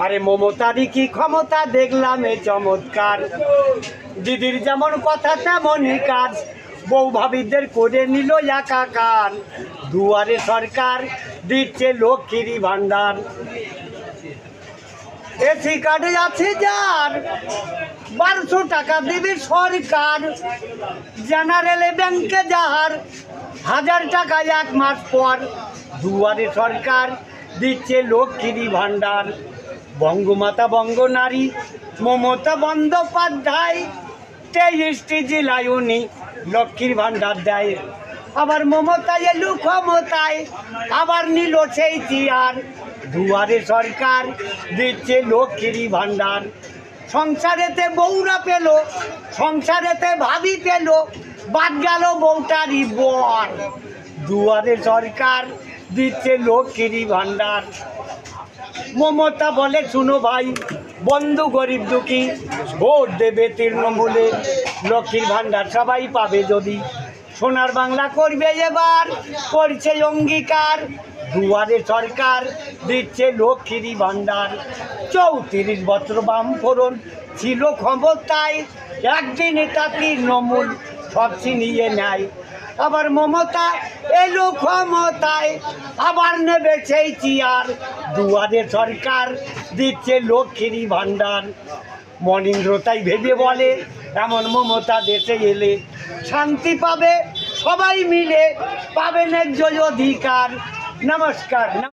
আরে মমতারই কি ক্ষমতা দেখলাম এ চমৎকার, দিদির যেমন কথা তেমনই কাজ, বউ ভাবিদের করে নিল একাকার। দুয়ারে সরকার দিচ্ছে লক্ষ্মীর ভান্ডার, এসি কার্ডে আছে যার 1200 টাকা দেবে সরকার, জেনারেলে ব্যাংকে যার 1000 টাকা এক মাস পর। দুয়ারে সরকার দিচ্ছে লক্ষ্মীর ভান্ডার। বঙ্গমাতা বঙ্গনারী মমতা বন্দ্যোপাধ্যায় 23টি জেলায় উনি লক্ষ্মীর ভান্ডার দেয়। আবার মমতা এলু ক্ষমতায়, আবার নিল সেই চেয়ার। দুয়ারে সরকার দিচ্ছে লক্ষ্মীর ভান্ডার। সংসারেতে বউরা পেল, সংসারেতে ভাবি পেল, বাদ গেল বউটারই বর। দুয়ারে সরকার দিচ্ছে লক্ষ্মীর ভান্ডার। মমতা বলে শুনো ভাই, বন্ধু গরিব দুঃখী ভোট দেবে তৃণমূলে, লক্ষ্মীর ভান্ডার সবাই পাবে যদি, সোনার বাংলা করবে এবার করছে অঙ্গীকার। দুয়ারে সরকার দিচ্ছে লক্ষ্মীর ভান্ডার। 34 বছর বামফোরন ছিল ক্ষমতায়, একদিনে তা তৃণমূল সব ছিনিয়ে নেয়। আবার মমতা এলো ক্ষমতায়, আবার নেবে সেই চেয়ার। দুয়ারে সরকার দিচ্ছে লক্ষ্মীর ভান্ডার। মনীন্দ্র তাই ভেবে বলে, এমন মমতা দেশে এলে শান্তি পাবে সবাই মিলে, পাবে ন্যায্য অধিকার। নমস্কার।